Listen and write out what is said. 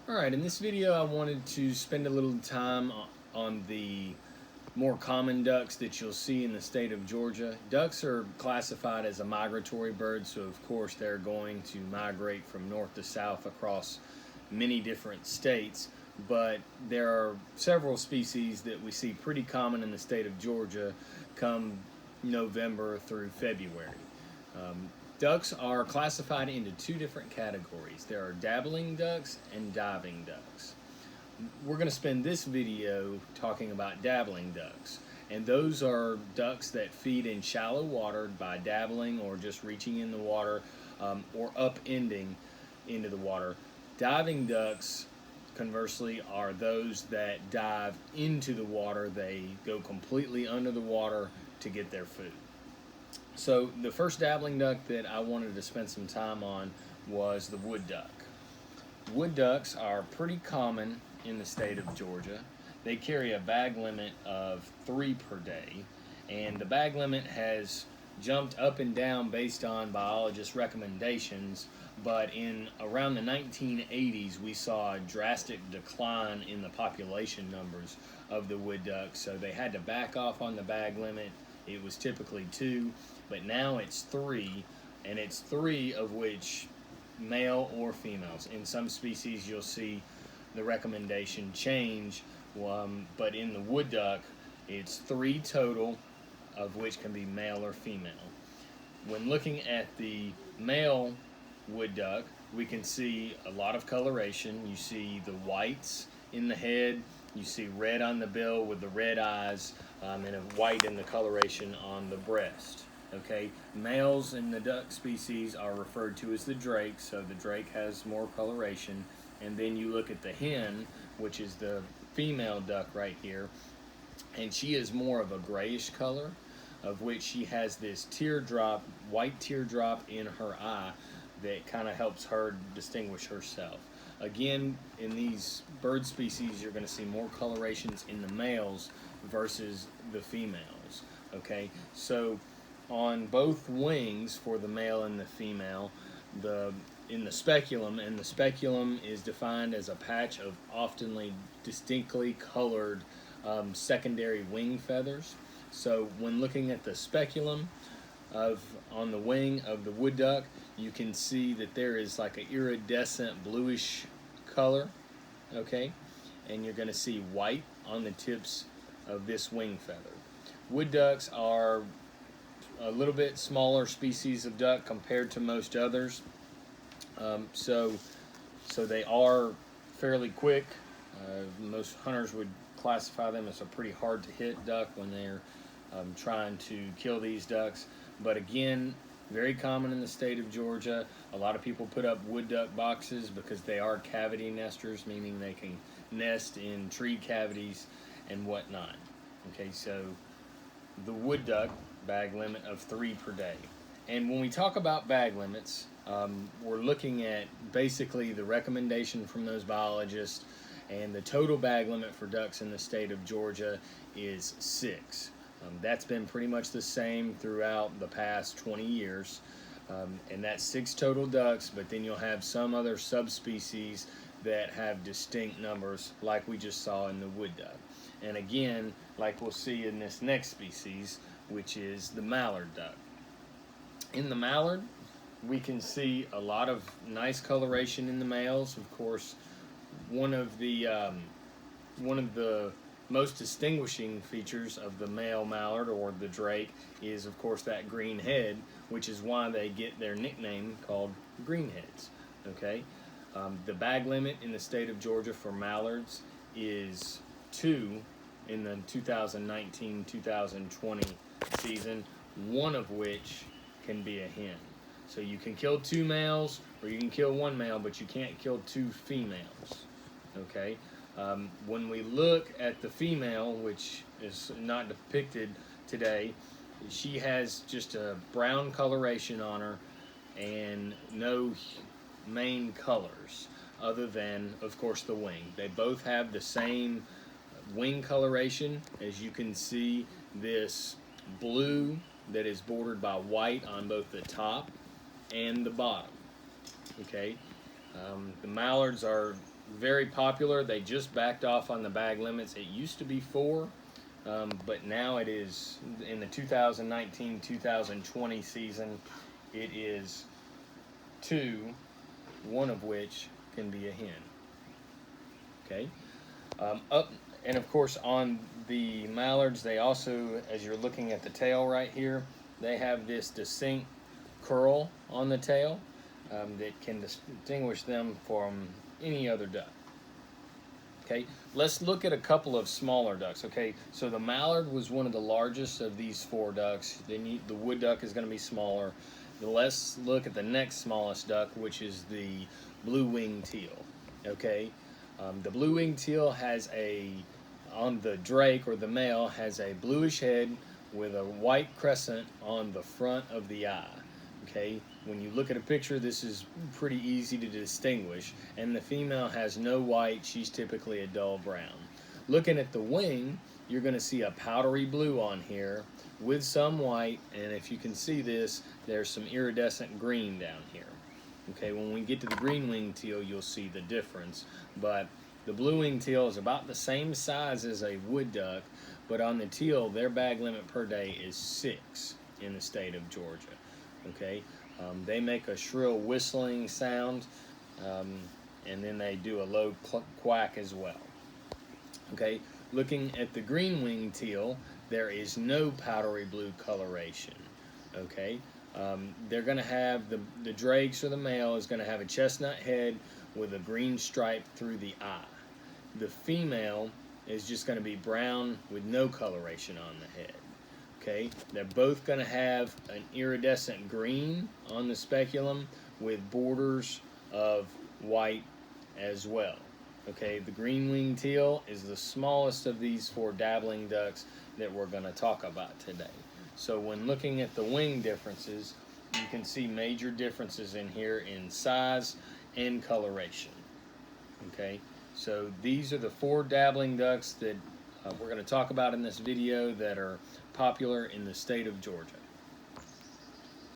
Alright, in this video I wanted to spend a little time on the more common ducks that you'll see in the state of Georgia. Ducks are classified as a migratory bird, so of course they're going to migrate from north to south across many different states, but there are several species that we see pretty common in the state of Georgia come November through February. Ducks are classified into two different categories. There are dabbling ducks and diving ducks. We're going to spend this video talking about dabbling ducks, and those are ducks that feed in shallow water by dabbling or just reaching in the water or upending into the water. Diving ducks, conversely, are those that dive into the water. They go completely under the water to get their food. So the first dabbling duck that I wanted to spend some time on was the wood duck. Wood ducks are pretty common in the state of Georgia. They carry a bag limit of 3 per day, and the bag limit has jumped up and down based on biologists' recommendations, but in around the 1980s we saw a drastic decline in the population numbers of the wood duck, so they had to back off on the bag limit. It was typically 2, but now it's 3, and it's 3 of which male or females. In some species you'll see the recommendation change, but in the wood duck it's 3 total, of which can be male or female. When looking at the male wood duck, we can see a lot of coloration. You see the whites in the head, you see red on the bill with the red eyes, and a white in the coloration on the breast. Okay, males in the duck species are referred to as the drake, so the drake has more coloration. And then you look at the hen, which is the female duck right here, and she is more of a grayish color, of which she has this teardrop, white teardrop in her eye that kind of helps her distinguish herself. Again, in these bird species, you're going to see more colorations in the males versus the females. Okay, so on both wings for the male and the female, in the speculum, and the speculum is defined as a patch of often distinctly colored secondary wing feathers. So when looking at the speculum on the wing of the wood duck, you can see that there is like an iridescent bluish color, okay? And you're going to see white on the tips of this wing feather. Wood ducks are a little bit smaller species of duck compared to most others. So they are fairly quick. Most hunters would classify them as a pretty hard to hit duck when they're trying to kill these ducks. But again, very common in the state of Georgia. A lot of people put up wood duck boxes because they are cavity nesters, meaning they can nest in tree cavities and whatnot. Okay, so the wood duck, bag limit of 3 per day. And when we talk about bag limits, we're looking at basically the recommendation from those biologists, and the total bag limit for ducks in the state of Georgia is 6. That's been pretty much the same throughout the past 20 years, and that's 6 total ducks, but then you'll have some other subspecies that have distinct numbers like we just saw in the wood duck. And again, like we'll see in this next species, which is the mallard duck. In the mallard, we can see a lot of nice coloration in the males. Of course, one of the most distinguishing features of the male mallard, or the drake, is of course that green head, which is why they get their nickname called greenheads. Okay, the bag limit in the state of Georgia for mallards is 2 in the 2019-2020 season, one of which can be a hen. So you can kill 2 males, or you can kill 1 male, but you can't kill 2 females. Okay. When we look at the female, which is not depicted today, she has just a brown coloration on her and no main colors other than, of course, the wing. They both have the same wing coloration. As you can see, this blue that is bordered by white on both the top and the bottom. Okay, the mallards are very popular. They just backed off on the bag limits. It used to be 4, but now it is, in the 2019-2020 season, it is 2, one of which can be a hen. Okay. And of course on the mallards, they also, as you're looking at the tail right here, they have this distinct curl on the tail that can distinguish them from any other duck. Okay, let's look at a couple of smaller ducks. Okay, so the mallard was one of the largest of these 4 ducks. The wood duck is going to be smaller. Let's look at the next smallest duck, which is the blue-winged teal. Okay, the blue-winged teal has on the drake, or the male, has a bluish head with a white crescent on the front of the eye. Okay, when you look at a picture, this is pretty easy to distinguish, and the female has no white. She's typically a dull brown. Looking at the wing, you're going to see a powdery blue on here with some white, and if you can see this, there's some iridescent green down here. Okay, when we get to the green-winged teal, you'll see the difference, but the blue-winged teal is about the same size as a wood duck, but on the teal, their bag limit per day is 6 in the state of Georgia. Okay, they make a shrill whistling sound, and then they do a low quack as well. Okay, looking at the green-winged teal, there is no powdery blue coloration. Okay, they're going to have, the drakes, or the male, is going to have a chestnut head with a green stripe through the eye. The female is just going to be brown with no coloration on the head. Okay, they're both going to have an iridescent green on the speculum with borders of white as well. Okay, the green-winged teal is the smallest of these 4 dabbling ducks that we're going to talk about today. So when looking at the wing differences, you can see major differences in here in size and coloration. Okay, so these are the 4 dabbling ducks that we're going to talk about in this video that are popular in the state of Georgia.